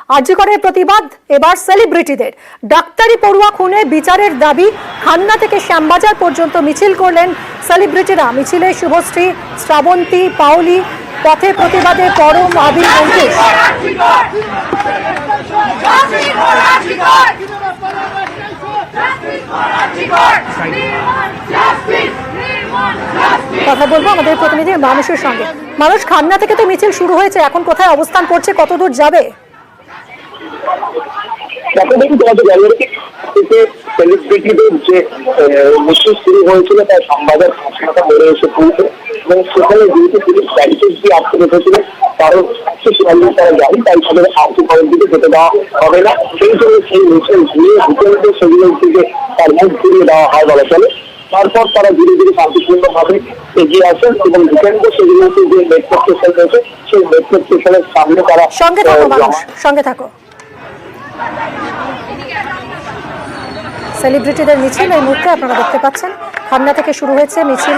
আরজি করের প্রতিবাদ এবার সেলিব্রিটিদের। ডাক্তারি পড়ুয়া খুনে বিচারের দাবি। খান্না থেকে শ্যামবাজার পর্যন্ত মিছিল করলেন সেলিব্রিটিরা। মিছিলে শুভশ্রী, শ্রাবন্তী, পাওলি, পথে প্রতিবাদে পরম আবির মঞ্জুর। কথা বলবো আমাদের প্রতিনিধি মানুষের সঙ্গে। মানুষ, খান্না থেকে তো মিছিল শুরু হয়েছে, এখন কোথায় অবস্থান করছে, কত দূর যাবে? সেলিব্রিটিদের যে মিছিল শুরু হয়েছিল তার শ্যামবাজার হাসপাতাল মোড়ে এসে পৌঁছে এবং সেখানে যেহেতু পুলিশ ব্যারিকেড দিয়ে আটকে রেখেছিল, কারণ তারা গাড়ি তাই তাদের আর্থ করার দিকে যেতে দেওয়া হবে না, সেই জন্য সেই মিছিল ঘুরিয়ে ভিতরে সেগুলোর দিকে তার মুখ ঘুরিয়ে দেওয়া হয় বলা চলে। তারপর তারা ধীরে ধীরে শান্তিপূর্ণভাবে এগিয়ে আসেন এবং ভূখণ্ড সেগুলোতে যে মেট্রো স্টেশন রয়েছে সেই মেট্রো স্টেশনের সামনে তারা সঙ্গে থাকো। সেলিব্রিটিদের মিছিল এই মুহূর্তে আপনারা দেখতে পাচ্ছেন। খান্না থেকে শুরু হয়েছে মিছিল,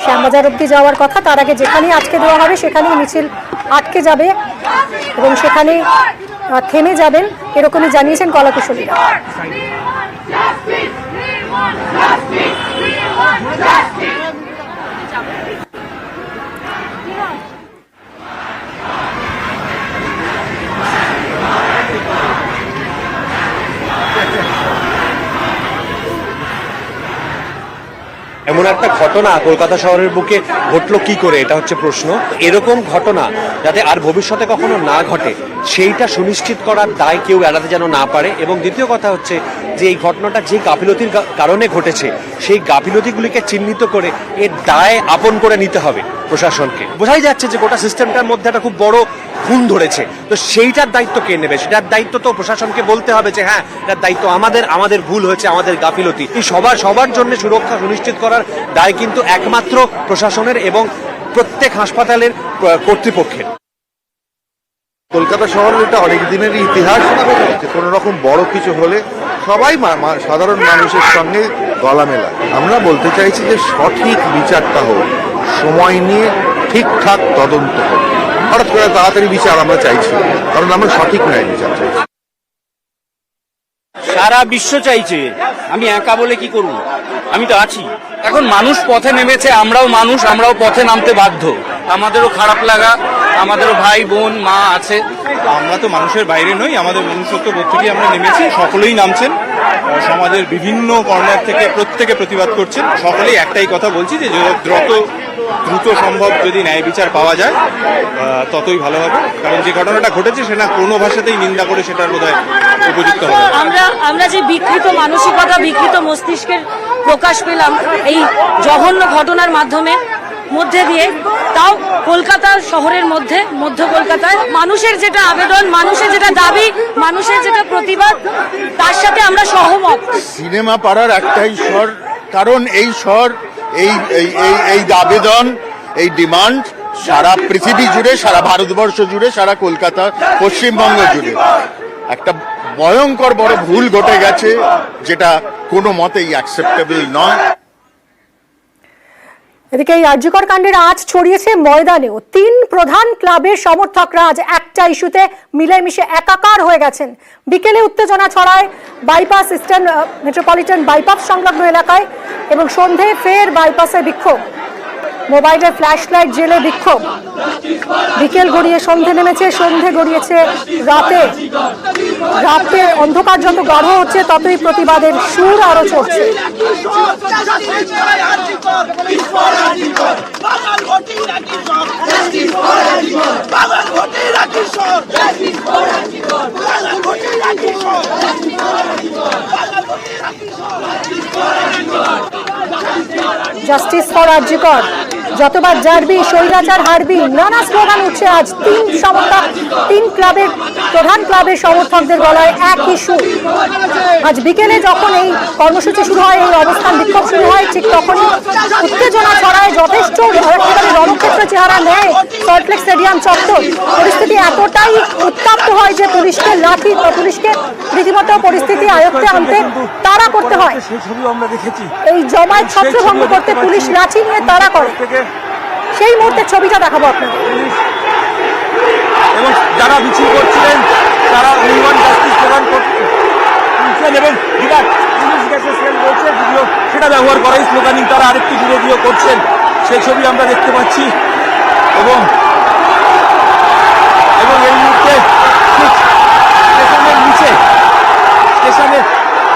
শ্যামবাজার অব্দি যাওয়ার কথা। তার আগে যেখানেই আটকে দেওয়া হবে সেখানেই মিছিল আটকে যাবে এবং সেখানে থেমে যাবেন, এরকমই জানিয়েছেন কলাকুশলীরা। এমন একটা ঘটনা কলকাতা শহরের বুকে ঘটলো কি করে, এটা হচ্ছে প্রশ্ন। এরকম ঘটনা যাতে আর ভবিষ্যতে কখনো না ঘটে সেইটা সুনিশ্চিত করার দায় কেউ এড়াতে যেন না পারে। এবং দ্বিতীয় কথা হচ্ছে যে এই ঘটনাটা যে গাফিলতির কারণে ঘটেছে সেই গাফিলতিগুলিকে চিহ্নিত করে এর দায় আপন করে নিতে হবে প্রশাসনকে। বোঝাই যাচ্ছে যে গোটা সিস্টেমটার মধ্যে একটা খুব বড় খুন ধরেছে, তো সেইটার দায়িত্ব কে নেবে? সেটার দায়িত্ব তো প্রশাসনকে বলতে হবে যে হ্যাঁ এটার দায়িত্ব আমাদের ভুল হয়েছে, আমাদের গাফিলতি। এই সবার জন্য সুরক্ষা সুনিশ্চিত করার দায় কিন্তু একমাত্র প্রশাসনের এবং প্রত্যেক হাসপাতালের কর্তৃপক্ষের। কলকাতা শহরের এটা অনেক দিনেরই ইতিহাস যে কোনো রকম বড় কিছু হলে সবাই সাধারণ মানুষের সঙ্গে গলা মেলায়। আমরা বলতে চাইছি যে সঠিক বিচারটা হোক, সময় নিয়ে ঠিকঠাক তদন্ত হোক। হঠাৎ করে তাড়াতাড়ি বিচার আমরা চাইছি, কারণ আমরা সঠিক ন্যায় বিচার চাইছি। সারা বিশ্ব চাইছে, আমি একা বলে কি করব? আমি তো আছি। এখন মানুষ পথে নেমেছে, আমরাও মানুষ, আমরাও পথে নামতে বাধ্য। আমাদেরও খারাপ লাগা, আমাদেরও ভাই বোন মা আছে। আমরা তো মানুষের বাইরে নই, আমাদের মনুষ্যত্ব বোধ থেকে আমরা নেমেছি। সকলেই নামছেন, সমাজের বিভিন্ন কর্নার থেকে প্রত্যেকে প্রতিবাদ করছেন। সকলেই একটাই কথা বলছি যে দ্রুত সম্ভব যদি ন্যায় বিচার পাওয়া যায় ততই ভালো হবে। কারণ যে ঘটনাটা ঘটেছে সেটা কোনো ভাষাতেই নিন্দা করে সেটার বোধহয় উপযুক্ত হবে। আমরা যে বিকৃত মানসিকতা, বিকৃত মস্তিষ্কের প্রকাশ পেলাম এই জঘন্য ঘটনার মধ্যে দিয়ে, তাও কলকাতা শহরের মধ্যে, মধ্য কলকাতায় মানুষের যেটা আবেদন, মানুষের যেটা দাবি, মানুষের যেটা প্রতিবাদ, তার সাথে আমরা সহমত। সিনেমা পাড়ার একটাই স্বর, কারণ এই স্বর, এই আবেদন, এই ডিমান্ড সারা পৃথিবী জুড়ে, সারা ভারতবর্ষ জুড়ে, সারা কলকাতা, পশ্চিমবঙ্গ জুড়ে একটা ভয়ঙ্কর বড় ভুল ঘটে গেছে, যেটা কোনো মতেই অ্যাকসেপ্টেবল নয়। এদিকে এই আরজিকর কাণ্ডের আঁচ ছড়িয়েছে ময়দানেও। 3 প্রধান ক্লাবের সমর্থকরা আজ একটা ইস্যুতে মিলেমিশে একাকার হয়ে গেছেন। বিকেলে উত্তেজনা ছড়ায় বাইপাস, ইস্টার্ন মেট্রোপলিটন বাইপাস সংলগ্ন এলাকায় এবং সন্ধে ফের বাইপাসে বিক্ষোভ, মোবাইলের ফ্ল্যাশ লাইট জেলে বিক্ষোভ। বিকেল গড়িয়ে সন্ধে নেমেছে, সন্ধে গড়িয়েছে রাতে অন্ধকার যত গাঢ় হচ্ছে ততই প্রতিবাদের সুর আরো চড়ছে। জাস্টিস ফর আরজিকর, যতবার জারবি স্বৈরাচার হারবি, নানা স্লোগান উঠছে আজ। 3 ক্লাবের প্রধান ক্লাবের সমর্থকদের গলায় একই সুর। আজ বিকেলে যখন এই কর্মসূচি শুরু হয়, এই অবস্থান বিক্ষোভ শুরু হয়, ঠিক তখনই উত্তেজনা ছড়ায়। যথেষ্ট একেবারে রণক্ষেত্র চেহারা নেয় সল্টলেক স্টেডিয়াম চত্বর। পরিস্থিতি এতটাই উত্তপ্ত হয় যে পুলিশকে রীতিমতো পরিস্থিতি আয়ত্তে আনতে তাড়া করতে হয়। এই জমায়েত ছত্রভঙ্গ করতে পুলিশ লাঠি নিয়ে তাড়া করে। সেই মুহূর্তে ছবিটা দেখাবো আপনাদের। এবং যারা মিছিল করছিলেন চাট পুলিশ গেছে সেল রয়েছে যদিও সেটা ব্যবহার করাই স্লোগানিং তারা আরেকটু দূরে গিয়ে করছেন সেই ছবি আমরা দেখতে পাচ্ছি এবং এবং এই মুহূর্তে ঠিক স্টেশনের নিচে স্টেশনের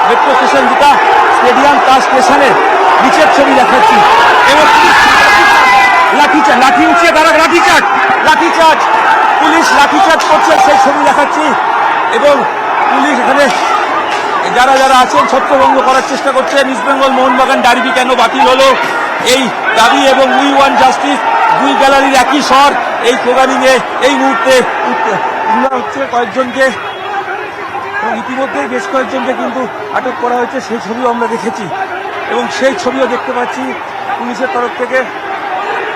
মেট্রো স্টেশন যেটা স্টেডিয়াম তার স্টেশনের নিচের ছবি দেখাচ্ছি এবং লাঠি উঠিয়ে তারা লাঠিচার্জ পুলিশ লাঠিচার্জ করছে সেই ছবি দেখাচ্ছি এবং পুলিশ এখানে যারা যারা আছেন ছত্রভঙ্গ করার চেষ্টা করছেন। ইস্ট বেঙ্গল মোহনবাগান ডার্বি কেন বাতিল হলো এই দাবি এবং উই ওয়ান্ট জাস্টিস দুই গ্যালারির একই স্বর এই স্লোগানিংয়ে এই মুহূর্তে হচ্ছে কয়েকজনকে এবং ইতিমধ্যেই বেশ কয়েকজনকে কিন্তু আটক করা হয়েছে সেই ছবিও আমরা দেখেছি এবং সেই ছবিও দেখতে পাচ্ছি পুলিশের তরফ থেকে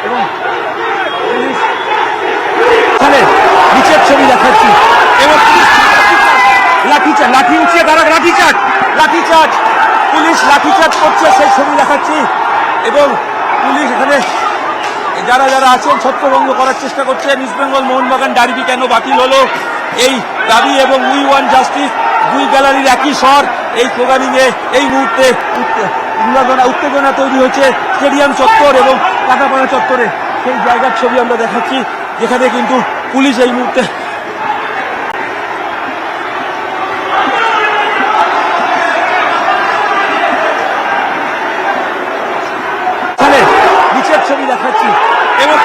এবং পুলিশ এখানে নিচের ছবি দেখাচ্ছি এবং লাঠি উঠিয়ে তারা লাঠিচার্জ পুলিশ লাঠিচার্জ করছে সেই ছবি দেখাচ্ছি এবং পুলিশ এখানে যারা যারা আছেন ছত্রভঙ্গ করার চেষ্টা করছেন। ইস্ট বেঙ্গল মোহনবাগান ডার্বি কেন বাতিল হলো এই দাবি এবং উই ওয়ান্ট জাস্টিস দুই গ্যালারির একই স্বর এই স্লোগানিংয়ে এই মুহূর্তে উত্তেজনা তৈরি হয়েছে স্টেডিয়াম চত্বর এবং কাটাপাড়া চত্বরে সেই জায়গার ছবি আমরা দেখাচ্ছি যেখানে কিন্তু পুলিশ এই মুহূর্তে নিচের ছবি দেখাচ্ছি এবং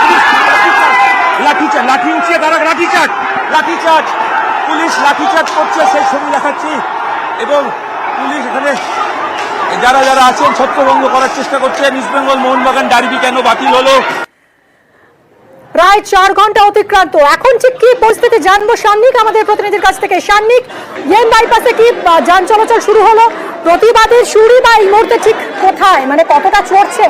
লাঠি উঠিয়ে তারা লাঠিচার্জ পুলিশ লাঠিচার্জ করছে সেই ছবি দেখাচ্ছি এবং পুলিশ এখানে যারা যারা আছেন ছত্রভঙ্গ করার চেষ্টা করছেন। ইস্ট বেঙ্গল মোহনবাগান ডার্বি কেন বাতিল হলো প্রায় 4 ঘন্টা অতিক্রান্ত, এখন ঠিক কি পরিস্থিতি জানবো সান্নিক আমাদের প্রতিনিধির কাছ থেকে। সান্নিক, ইএম বাইপাসে কি যান চলাচল শুরু হলো? প্রতিবাদের শুরু বা এই মুহূর্তে ঠিক কোথায়, মানে কতটা চড়ছে?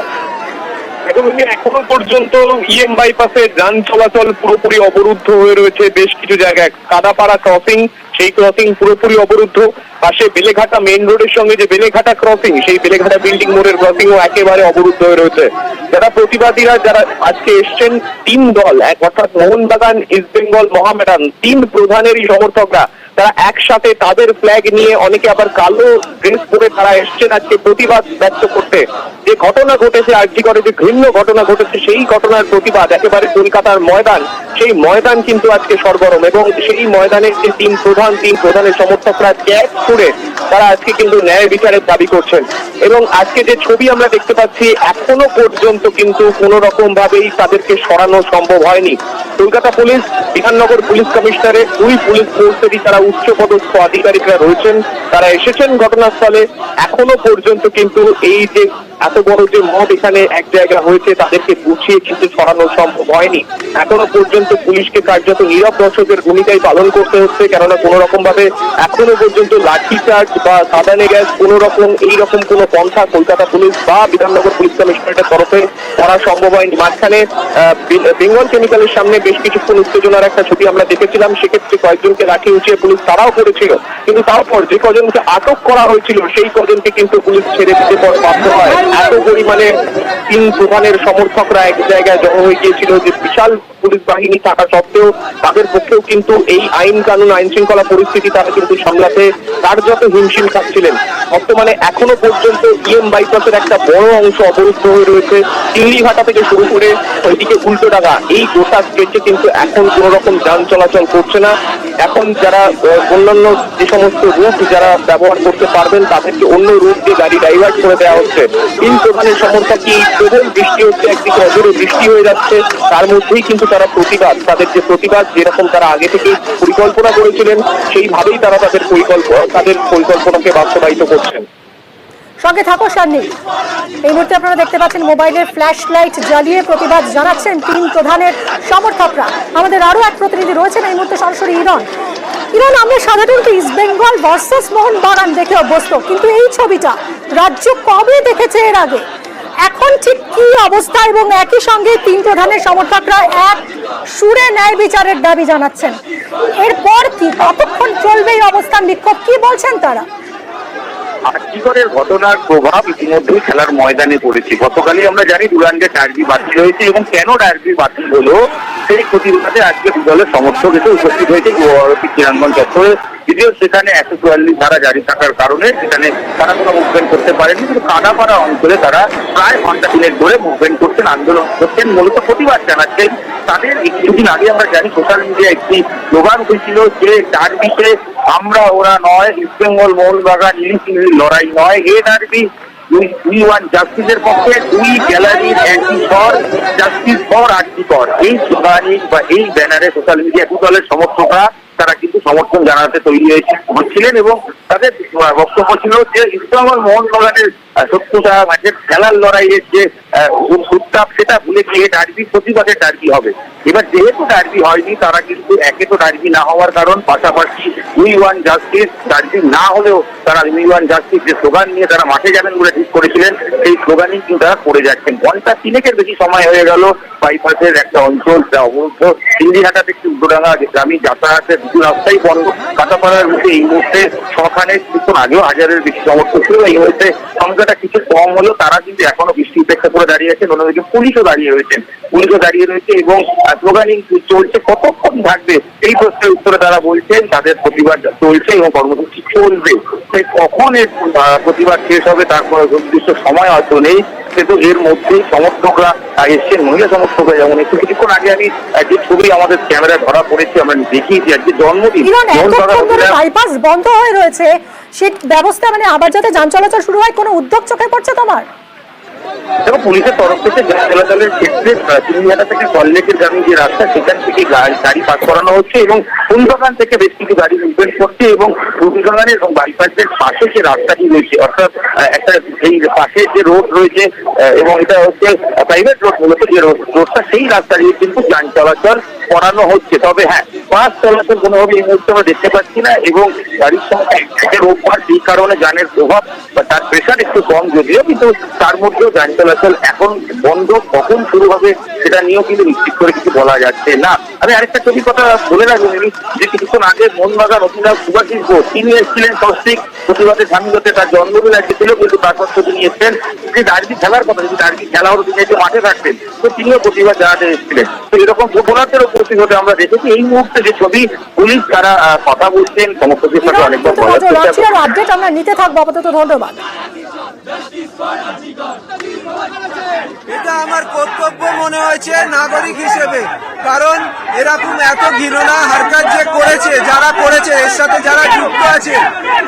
এখনো পর্যন্ত ইএম বাইপাসে যান চলাচল পুরোপুরি অবরুদ্ধ হয়ে রয়েছে বেশ কিছু জায়গায়। কাদাপাড়া ক্রসিং, সেই ক্রসিং পুরোপুরি অবরুদ্ধ। পাশে বেলেঘাটা মেইন রোডের সঙ্গে যে বেলেঘাটা ক্রসিং, সেই বেলেঘাটা বিল্ডিং মোড়ের ক্রসিংও একেবারে অবরুদ্ধ হয়ে রয়েছে। যারা প্রতিবাদীরা যারা আজকে এসছেন, 3 দল, অর্থাৎ মোহনবাগান, ইস্ট বেঙ্গল, মোহামেডান, 3 প্রধানেরই সমর্থকরা তারা একসাথে তাদের ফ্ল্যাগ নিয়ে, অনেকে আবার কালো ড্রেস পরে তারা এসছেন আজকে প্রতিবাদ ব্যক্ত করতে। যে ঘটনা ঘটেছে আরজি করে, যে ঘৃণ্য ঘটনা ঘটেছে, সেই ঘটনার প্রতিবাদ একেবারে কলকাতার ময়দান, সেই ময়দান কিন্তু আজকে সরগরম এবং সেই ময়দানের যে 3 প্রধানের সমর্থকরা ক্যাচ করে তারা আজকে কিন্তু ন্যায় বিচারের দাবি করছেন। এবং আজকে যে ছবি আমরা দেখতে পাচ্ছি, এখনো পর্যন্ত কিন্তু কোন রকম ভাবেই তাদেরকে সরানো সম্ভব হয়নি। কলকাতা পুলিশ, বিধাননগর পুলিশ কমিশনারের 2 পুলিশ ফোর্সেরই তারা উচ্চপদস্থ আধিকারিকরা রয়েছেন, তারা এসেছেন ঘটনাস্থলে। এখনো পর্যন্ত কিন্তু এই যে এত বড় যে মত এখানে এক জায়গা হয়েছে, তাদেরকে গুছিয়ে কিন্তু সরানো সম্ভব হয়নি। এখনো পর্যন্ত পুলিশকে কার্যত নীরব দর্শকের ভূমিকাই পালন করতে হচ্ছে, কেননা কোন রকম ভাবে এখনো পর্যন্ত লাঠিচার্জ বা সাদানে গ্যাস কোন রকম এইরকম কোন পন্থা কলকাতা পুলিশ বা বিধাননগর পুলিশ কমিশনারের তরফে করা সম্ভব হয়নি। মাঝখানে বেঙ্গল কেমিক্যালের সামনে বেশ কিছুক্ষণ উত্তেজনার একটা ছবি আমরা দেখেছিলাম, সেক্ষেত্রে কয়েকজনকে লাঠি উঠিয়ে পুলিশ তারাও করেছিল, কিন্তু তারপর যে কজনকে আটক করা হয়েছিল সেই কজনকে কিন্তু পুলিশ ছেড়ে দিতে বাধ্য হয়। এত পরিমাণে 3 প্রধানের সমর্থকরা এক জায়গায় জড়ো হয়ে গিয়েছিল যে বিশাল পুলিশ বাহিনী থাকা সত্ত্বেও তাদের পক্ষেও কিন্তু এই আইন কানুন, আইন শৃঙ্খলা পরিস্থিতি তারা কিন্তু সামলাতে কার্যত হিমশিম খাচ্ছিলেন। বর্তমানে এখনো পর্যন্ত ইএম বাইপাসের একটা বড় অংশ অবরুদ্ধ হয়ে রয়েছে। চিংড়িঘাটা থেকে শুরু করে ওইদিকে উল্টোডাঙ্গা, এই গোটা স্ট্রেচে কিন্তু এখন কোন রকম যান চলাচল করছে না। এখন যারা অন্যান্য যে সমস্ত রুট যারা ব্যবহার করতে পারবেন, তাদেরকে অন্য রুট দিয়ে গাড়ি ডাইভার্ট করে দেওয়া হচ্ছে। 3 প্রধানের সমর্থকই প্রবল বৃষ্টি হচ্ছে, একদিকে অজরে বৃষ্টি হয়ে যাচ্ছে, তার মধ্যেই কিন্তু তারা প্রতিবাদ, তাদের যে প্রতিবাদ যেরকম তারা আগে থেকেই পরিকল্পনা করেছিলেন, সেইভাবেই তারা তাদের পরিকল্পনাকে বাস্তবায়িত করছেন। সঙ্গে থাকো সান্নিক। এই মুহূর্তে আপনারা দেখতে পাচ্ছেন মোবাইলের ফ্ল্যাশ লাইট জ্বালিয়ে প্রতিবাদ জানাচ্ছেন 3 প্রধানের সমর্থকরা। আমাদের আরো এক প্রতিনিধি রয়েছেন এই মুহূর্তে সরাসরি ইরন। আমরা সাধারণত ইস্ট বেঙ্গল ভার্সেস মোহনবাগান দেখে অভ্যস্ত, কিন্তু এই ছবিটা রাজ্য কবে দেখেছে এর আগে? এখন ঠিক কি অবস্থা? এবং একই সঙ্গে 3 প্রধানের সমর্থকরা এক সুরে ন্যায় বিচারের দাবি জানাচ্ছেন। এরপর কি, কতক্ষণ চলবে এই অবস্থান বিক্ষোভ, কি বলছেন তারা? আরজিকরের ঘটনার প্রভাব ইতিমধ্যেই খেলার ময়দানে পড়েছে। গতকালই আমরা জানি ডুরান্ডের ডার্বি বাতিল হয়েছে এবং কেন ডার্বি বাতিল হলো সেই প্রতিবাদে আজকে দলের সমর্থক এসে উপস্থিত হয়েছে ক্রীড়াঙ্গন চত্বরে। যদিও সেখানে 144 ধারা জারি থাকার কারণে সেখানে তারা কোনো মুভমেন্ট করতে পারেনি, কিন্তু কাদাপাড়া অঞ্চলে তারা প্রায় ঘন্টা 3 ধরে মুভমেন্ট করছেন, আন্দোলন করছেন, মূলত প্রতিবাদ জানাচ্ছেন। তাদের কিছুদিন আগে আমরা জানি সোশ্যাল মিডিয়ায় একটি স্লোগান হয়েছিল যে ডার্বিতে আমরা ওরা নয়, ইস্টবেঙ্গল মোহনবাগান ইলিশ লড়াই নয়, এ ডার্বি উই ওয়ান জাস্টিসের পক্ষে, দুই গ্যালারির একই স্বর, জাস্টিস ফর আরজি কর। এই স্লোগানে বা এই ব্যানারে সোশ্যাল মিডিয়া দু দলের সমর্থকরা তারা কিন্তু সমর্থন জানাতে তৈরি হচ্ছিলেন এবং তাদের বক্তব্য ছিল যে ইস্টবেঙ্গল মোহনবাগানের সত্যতা মাঝে খেলার লড়াইয়ের যে উত্তাপ সেটা ভুলে গিয়ে ডার্বি প্রতিবাদের ডার্বি হবে। এবার যেহেতু ডার্বি হয়নি, তারা কিন্তু একে তো ডার্বি না হওয়ার কারণ, পাশাপাশি উই ওয়ান জাস্টিস ডার্বি না হলেও তারা উই ওয়ান জাস্টিস যে স্লোগান নিয়ে তারা মাঠে যাবেন বলে ঠিক করেছিলেন, সেই স্লোগানই কিন্তু তারা করে যাচ্ছেন। ঘন্টা 3 বেশি সময় হয়ে গেল বাইপাসের একটা অঞ্চল যা অবরুদ্ধ। সিন্দিহাটা থেকে উদ্যোডাঙ্গা গ্রামী যাতায়াতের দুটো রাস্তাই বন্ধ। কাটাপাড়ার রুটে এই মুহূর্তে সখানে কিছুক্ষণ আগেও 1000-এর বেশি সমর্থক ছিল। এই মুহূর্তে সংখ্যাটা কিছু কম হলেও তারা কিন্তু এখনো বৃষ্টি উপেক্ষা করে দাঁড়িয়ে আছেন। অন্যদিকে পুলিশও দাঁড়িয়ে রয়েছে এবং স্লোগানিং চলছে। কতক্ষণ থাকবে এই প্রশ্নের উত্তরে তারা বলছেন তাদের প্রতিবাদ চলছে এবং কর্মসূচি চলবে। কখন এর প্রতিবাদ শেষ হবে তার কোনো নির্দিষ্ট সময় হয়তো নেই, কিন্তু এর মধ্যেই সমর্থকরা এসছেন, মহিলা সমর্থকরা যেমন একটু কিছুক্ষণ আগে আমি যে ছবি আমাদের ক্যামেরায় ধরা পড়েছে আমরা দেখিয়েছি আজকে জন্মদিন বাইপাস বন্ধ হয়ে রয়েছে, সে ব্যবস্থা মানে আবার যাতে যান চলাচল শুরু হয় কোনো উদ্যোগ চোখে পড়ছে তোমার? দেখো, পুলিশের তরফ থেকে যান চলাচলের ক্ষেত্রে চিনিহাটা থেকে সল্লেকের গ্রামীণ যে রাস্তা সেখান থেকে গাড়ি পাস করানো হচ্ছে এবং ফুলবাগান থেকে বেশ কিছু গাড়ি মুভমেন্ট করছে এবং রবিবাগানের এবং বাইপাসের পাশে যে রাস্তাটি রয়েছে, অর্থাৎ একটা এই পাশে যে রোড রয়েছে এবং এটা হচ্ছে প্রাইভেট রোড, মূলত যে রোডটা সেই রাস্তা দিয়ে কিন্তু যান চলাচল করানো হচ্ছে। তবে হ্যাঁ, বাস চলাচল কোনোভাবে এই মুহূর্তে আমরা দেখতে পাচ্ছি না এবং গাড়ির সংখ্যা রোববার সেই কারণে যানের প্রভাব বা তার প্রেশার একটু কম যদিও, কিন্তু তার মধ্যেও যান চলাচল এখন বন্ধ। কখন শুরু হবে সেটা নিয়েও কিন্তু নিশ্চিত করে কিছু বলা যাচ্ছে না। আমি আরেকটা ছবির কথা বলে রাখবেন যে কিছুক্ষণ আগে মোহনবাগান অধিনায়ক সুভাষিস বোস তিনি এসেছিলেন সস্ত্রিক প্রতিবাদে সামিল হতে। তার জন্মদিন আজকে ছিল, কিন্তু তারপর তিনি এসেছেন যে ডার্বি খেলার কথা, যদি ডার্বি খেলা হতো তিনি এসে মাঠে থাকতেন, তো তিনিও প্রতিবাদ জানাতে এসেছিলেন। তো এরকম ফুটবলারদের উপস্থিত হতে আমরা দেখেছি। এই মুহূর্তে যে ছবি পুলিশ তারা কথা বলছেন সমর্থকদের সাথে অনেকবার আপডেট আমরা নিতে থাকবো আপাতত। ধন্যবাদ। এটা আমার কর্তব্য মনে হয়েছে নাগরিক হিসেবে, কারণ এরকম এত ঘৃণা হারকাত যে করেছে, যারা করেছে এর সাথে যারা যুক্ত আছে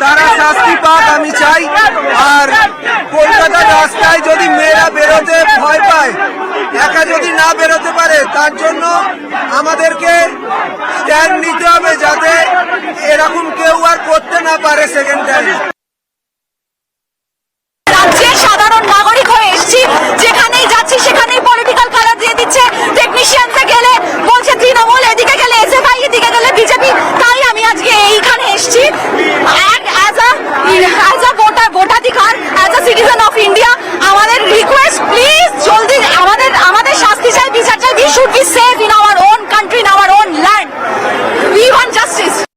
তারা শাস্তি পাক আমি চাই। আর কলকাতার রাস্তায় যদি মেয়েরা বেরোতে ভয় পায়, একা যদি না বেরোতে পারে, তার জন্য আমাদেরকে স্ট্যান্ড নিতে হবে যাতে এরকম কেউ আর করতে না পারে সেকেন্ড টাইম।